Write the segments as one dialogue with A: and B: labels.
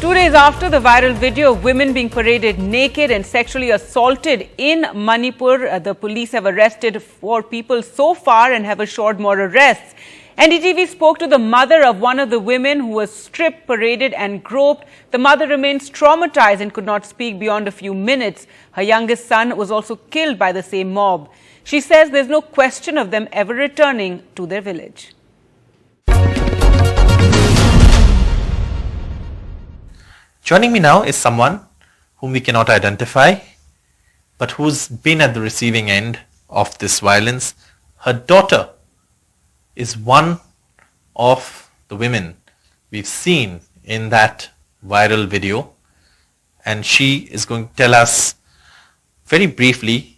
A: 2 days after the viral video of women being paraded naked and sexually assaulted in Manipur, the police have arrested 4 people so far and have assured more arrests. NDTV spoke to the mother of one of the women who was stripped, paraded and groped. The mother remains traumatized and could not speak beyond a few minutes. Her youngest son was also killed by the same mob. She says there's no question of them ever returning to their village.
B: Joining me now is someone whom we cannot identify, but who's been at the receiving end of this violence. Her daughter is one of the women we've seen in that viral video, and she is going to tell us very briefly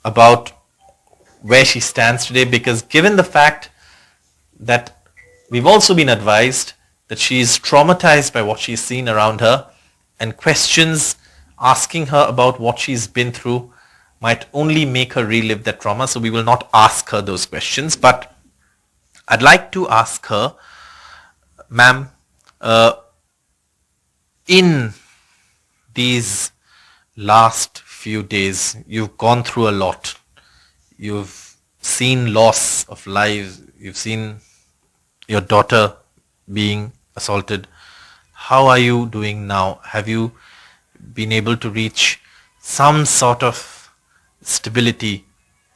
B: about where she stands today, because given the fact that we've also been advised that she is traumatized by what she's seen around her, and questions asking her about what she's been through might only make her relive that trauma. So we will not ask her those questions, but I'd like to ask her, ma'am, in these last few days, you've gone through a lot. You've seen loss of lives. You've seen your daughter being assaulted. How are you doing now? Have you been able to reach some sort of stability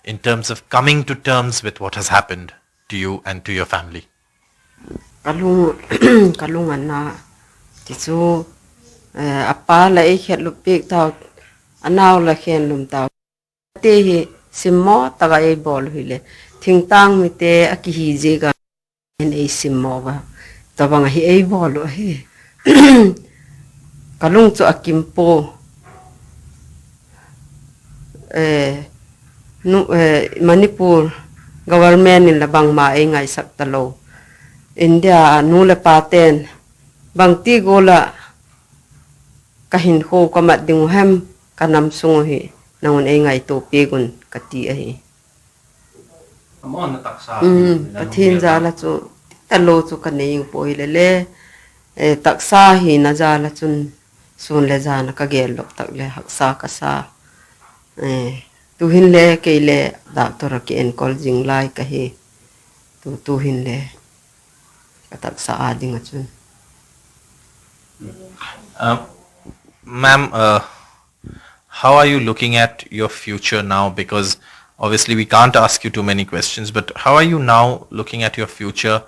B: in terms of coming to terms with what has happened to you and to your family?
C: Kalungan na tisu apa la ikhet lupik tau anaw la khen lum tau te hi simmo taga ei bol hile thingtang mi te akihi jega nei simmo ba tabang hi ei bol hi kalung chu akimpo Manipur government in labang ma ai ngai sak talo India nu le paten bang ti gola kahin ho kamat ding hem kanam sung hi nangun ai ngai to pegun kati ai
B: Amon na taksa.
C: Pathin jala chu talo chu kanei poi le taksa hi na jala chun sun le jana ka gel lok tak le haksa ka sa tu hin le ke le doctor ke en kol jing lai ka hi tu hin le ka taksa ading chun.
B: Ma'am, how are you looking at your future now? Because obviously we can't ask you too many questions, but how are you now looking at your future?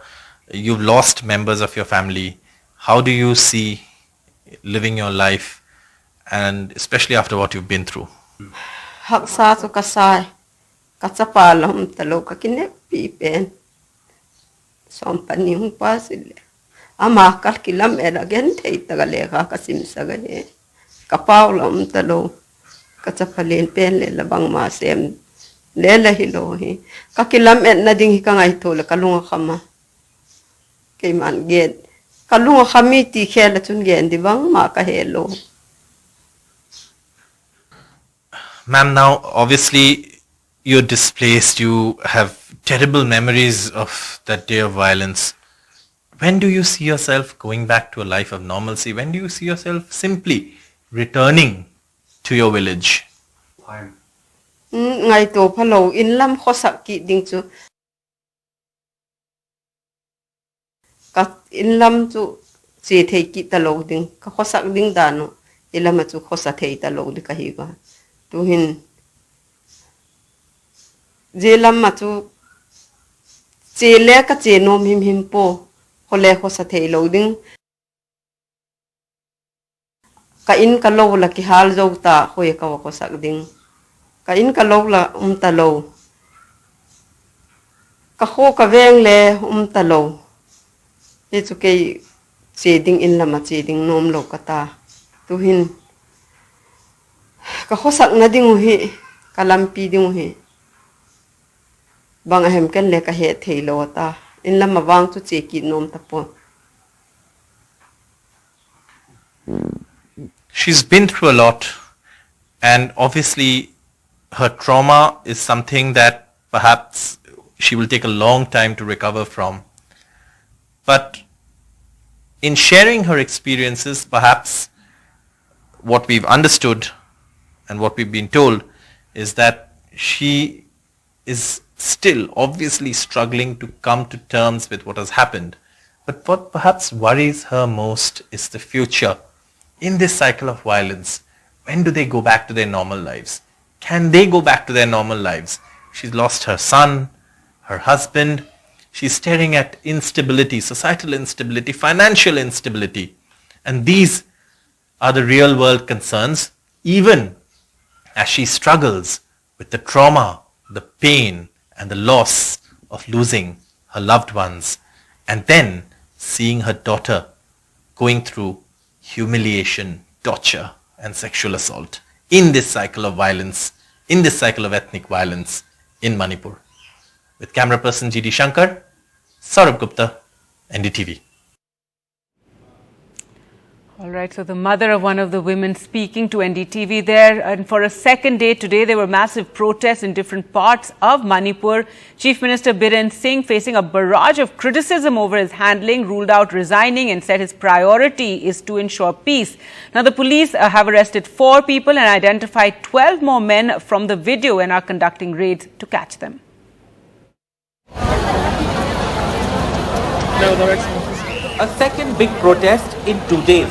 B: You've lost members of your family. How do you see living your life, and especially after what you've been through?
C: Haksa su kasai katsapalom talo ka kinek pipen sompani hung pasile ama kal kilam again thei tagale ka kasim sagane kapawlom talo katsapalen pen le labang ma sem le la hilohi ka kilam na ding hikangai thol kalunga khama keiman gen kalunga khami ti khela chun gen dibang ma ka helo.
B: Ma'am, now obviously you're displaced, you have terrible memories of that day of violence. When do you see yourself going back to a life of normalcy? When do you see yourself simply returning to your village?
C: Ngai to phalo in lam khosak ki ding chu ka in lam chu che thei ki talo ding ka khosak ding dano ilam chu khosa thei talo di ka hi ga tu hin je lam ma chu che le ka che nom him him po khole khosa thei lo ding ka in ka lo la ki hal zo ta khoi ka ko sak ding ka in ka lo la ta lo ka kho ka veng le ta lo e chu ke che ding in lama che ding nom lo ka ta tu hin ka khosak na ding hi kalampi ding hi bang ahem kan le ka he thei lo ta in lama wang chu che ki nom ta po.
B: She's been through a lot, and obviously her trauma is something that perhaps she will take a long time to recover from. But in sharing her experiences, perhaps what we've understood and what we've been told is that she is still obviously struggling to come to terms with what has happened. But what perhaps worries her most is the future. In this cycle of violence, when do they go back to their normal lives? Can they go back to their normal lives? She's lost her son, her husband. She's staring at instability, societal instability, financial instability. And these are the real world concerns, even as she struggles with the trauma, the pain, and the loss of losing her loved ones, and then seeing her daughter going through humiliation, torture, and sexual assault in this cycle of violence, in this cycle of ethnic violence in Manipur. With camera person G.D. Shankar, Saurabh Gupta, NDTV.
A: All right, so the mother of one of the women speaking to NDTV there. And for a second day today, there were massive protests in different parts of Manipur. Chief Minister Biren Singh, facing a barrage of criticism over his handling, ruled out resigning and said his priority is to ensure peace. Now, the police have arrested 4 people and identified 12 more men from the video and are conducting raids to catch them.
D: A second big protest in 2 days.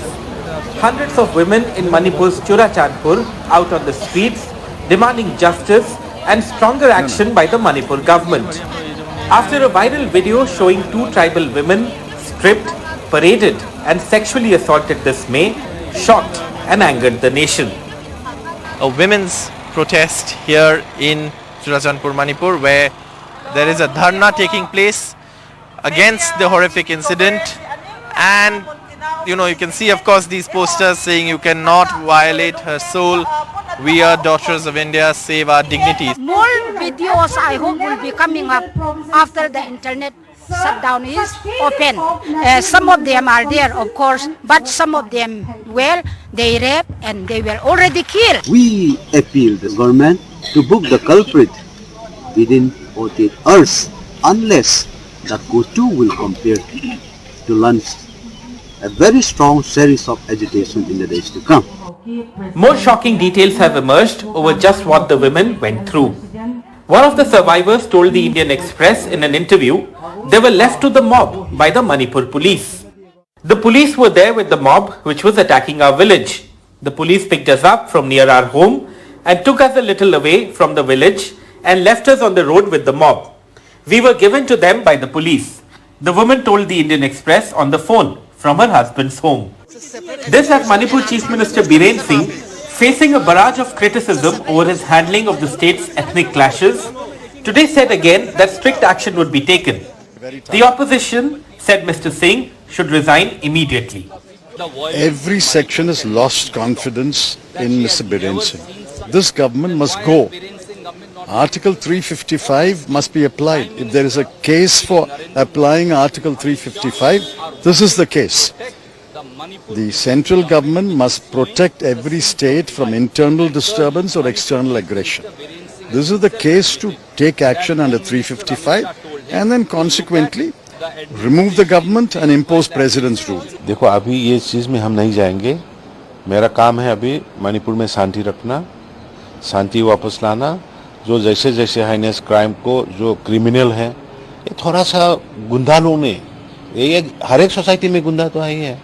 D: Hundreds of women in Manipur's Churachandpur out on the streets demanding justice and stronger action by the Manipur government. After a viral video showing 2 tribal women stripped, paraded and sexually assaulted this May, shocked and angered the nation.
B: A women's protest here in Churachandpur, Manipur, where there is a dharna taking place against the horrific incident, and you can see, of course, these posters saying you cannot violate her soul. We are daughters of India, save our dignity.
E: More videos I hope will be coming up after the internet shutdown is open. Some of them are there, of course, but some of them, well, they rape and they were already killed.
F: We appeal the government to book the culprit within 48 hours, unless the court too will compare to launch a very strong series of agitation in the days to come.
D: More shocking details have emerged over just what the women went through. One of the survivors told the Indian Express in an interview they were left to the mob by the Manipur police. The police were there with the mob which was attacking our village. The police picked us up from near our home and took us a little away from the village and left us on the road with the mob. We were given to them by the police. The woman told the Indian Express on the phone from her husband's home. This as Manipur Chief Minister Biren Singh, facing a barrage of criticism over his handling of the state's ethnic clashes, today said again that strict action would be taken. The opposition, said Mr. Singh, should resign immediately.
G: Every section has lost confidence in Mr. Biren Singh. This government must go. Article 355 must be applied. If there is a case for applying Article 355, this is the case. The central government must protect every state from internal disturbance or external aggression. This is the case to take action under 355 and then consequently remove the government and impose president's rule.
H: देखो अभी ये चीज़ में हम नहीं जाएंगे. मेरा काम है अभी मणिपुर में शांति रखना, शांति वापस लाना. जो जैसे जैसे हाइनेस क्राइम को जो क्रिमिनल है ये थोड़ा सा गुंडा लोग ने ये हर एक सोसाइटी में गुंडा तो है ही है,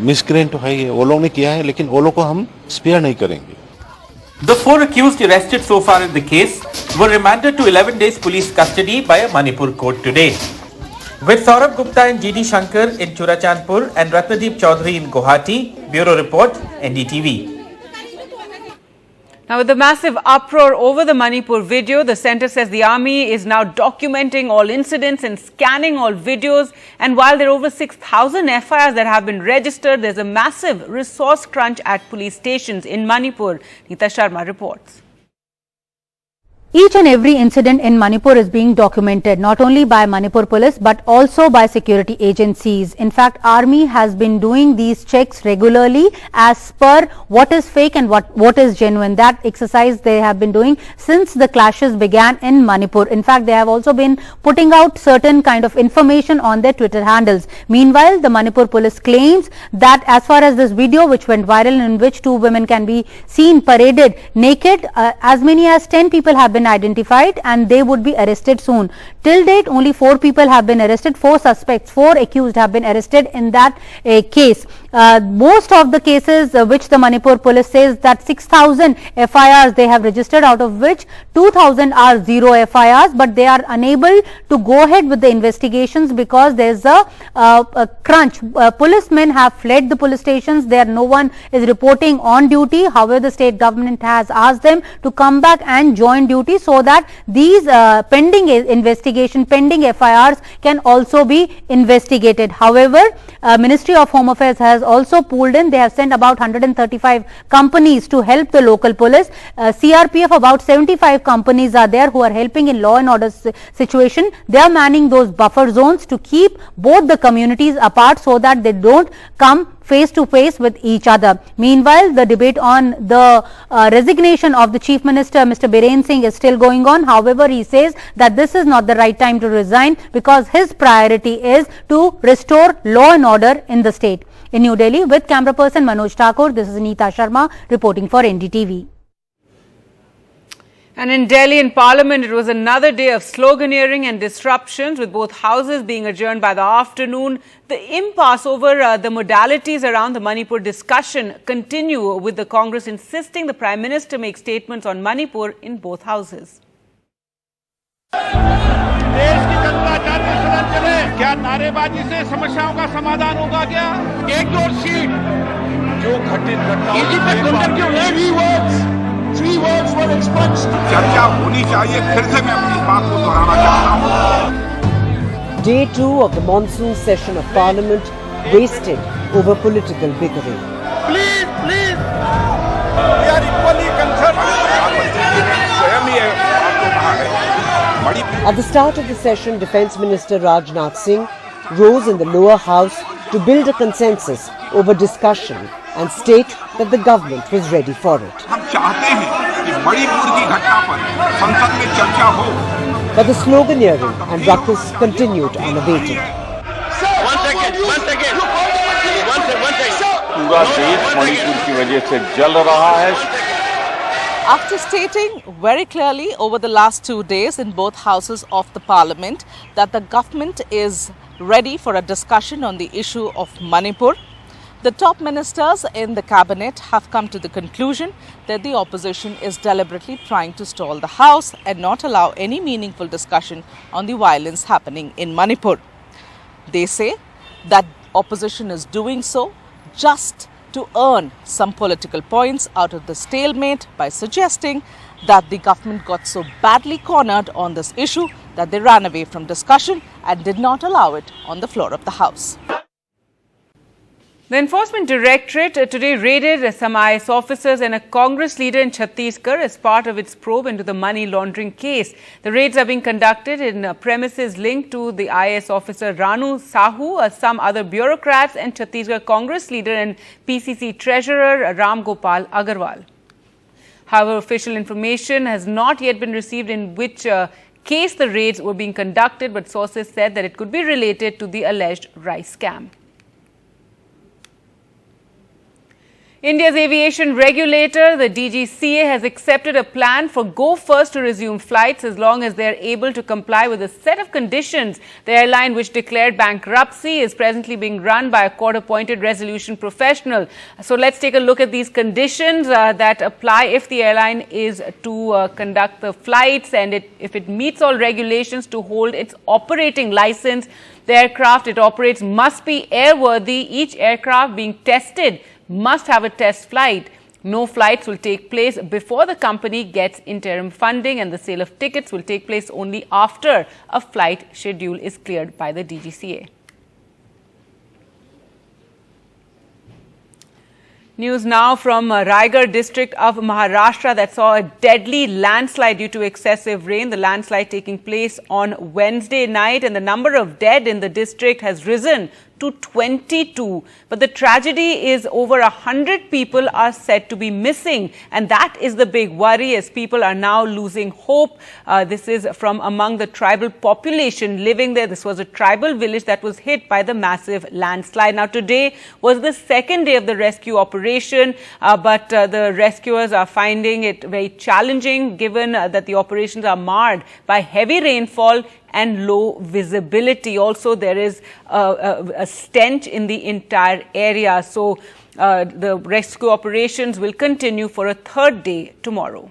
H: मिसक्रेंट तो है ही है, वो लोग ने किया है, लेकिन वो लोग को हम स्पेयर नहीं करेंगे.
D: The 4 accused arrested so far in the case were remanded to 11 days police custody by a Manipur court today. With Saurabh Gupta and G.D. Shankar in Churachandpur and Ratnadeep Chaudhary in Guwahati, Bureau Report, NDTV.
A: Now, with the massive uproar over the Manipur video, the centre says the army is now documenting all incidents and scanning all videos. And while there are over 6,000 FIRs that have been registered, there's a massive resource crunch at police stations in Manipur. Neeta Sharma reports.
I: Each and every incident in Manipur is being documented not only by Manipur police but also by security agencies. In fact, Army has been doing these checks regularly as per what is fake and what is genuine. That exercise they have been doing since the clashes began in Manipur. In fact, they have also been putting out certain kind of information on their Twitter handles. Meanwhile, the Manipur police claims that as far as this video which went viral in which two women can be seen paraded naked, as many as 10 people have been identified and they would be arrested soon. Till date, only 4 people have been arrested, 4 suspects, 4 accused have been arrested in that case. Most of the cases which the Manipur police says that 6,000 FIRs they have registered, out of which 2,000 are zero FIRs, but they are unable to go ahead with the investigations because there is a crunch. Policemen have fled the police stations. There no one is reporting on duty. However, the state government has asked them to come back and join duty so that these pending investigation, pending FIRs can also be investigated. However, Ministry of Home Affairs has also pulled in. They have sent about 135 companies to help the local police. CRPF, about 75 companies are there who are helping in law and order situation. They are manning those buffer zones to keep both the communities apart so that they don't come face to face with each other. Meanwhile, the debate on the resignation of the Chief Minister, Mr. Biren Singh, is still going on. However, he says that this is not the right time to resign because his priority is to restore law and order in the state. In New Delhi, with camera person Manoj Thakur, this is Neeta Sharma reporting for NDTV.
A: And in Delhi, in Parliament, it was another day of sloganeering and disruptions, with both houses being adjourned by the afternoon. The impasse over the modalities around the Manipur discussion continue, with the Congress insisting the Prime Minister make statements on Manipur in both houses.
J: क्या नारेबाजी से समस्याओं का समाधान होगा क्या? एक और सीट जो घटित घटनाओं Three words were expunged. चर्चा होनी चाहिए. फिर से मैं अपनी बात को दोहराना चाहता हूं.
K: Day 2 of the monsoon session of Parliament wasted over political bickering.
J: Please, please. We are equally concerned.
K: At the start of the session, Defence Minister Rajnath Singh rose in the lower house to build a consensus over discussion and state that the government was ready for it. But the sloganeering and ruckus continued unabated.
L: After stating very clearly over the last 2 days in both houses of the Parliament that the government is ready for a discussion on the issue of Manipur, the top ministers in the cabinet have come to the conclusion that the opposition is deliberately trying to stall the House and not allow any meaningful discussion on the violence happening in Manipur. They say that opposition is doing so just to earn some political points out of the stalemate by suggesting that the government got so badly cornered on this issue that they ran away from discussion and did not allow it on the floor of the House.
A: The Enforcement Directorate today raided some IS officers and a Congress leader in Chhattisgarh as part of its probe into the money laundering case. The raids are being conducted in premises linked to the IS officer Ranu Sahu, some other bureaucrats, and Chhattisgarh Congress leader and PCC treasurer Ram Gopal Agarwal. However, official information has not yet been received in which case the raids were being conducted, but sources said that it could be related to the alleged rice scam. India's aviation regulator, the DGCA, has accepted a plan for Go First to resume flights as long as they are able to comply with a set of conditions. The airline, which declared bankruptcy, is presently being run by a court-appointed resolution professional. So let's take a look at these conditions that apply if the airline is to conduct the flights and if it meets all regulations to hold its operating license. The aircraft it operates must be airworthy. Each aircraft being tested must have a test flight. No flights will take place before the company gets interim funding, and the sale of tickets will take place only after a flight schedule is cleared by the DGCA. News now from Raigad district of Maharashtra that saw a deadly landslide due to excessive rain. The landslide taking place on Wednesday night, and the number of dead in the district has risen to 22. But the tragedy is over 100 people are said to be missing, and that is the big worry as people are now losing hope. This is from among the tribal population living there. This was a tribal village that was hit by the massive landslide. Now today was the second day of the rescue operation, but the rescuers are finding it very challenging given that the operations are marred by heavy rainfall and low visibility. Also, there is a stench in the entire area. So, the rescue operations will continue for a third day tomorrow.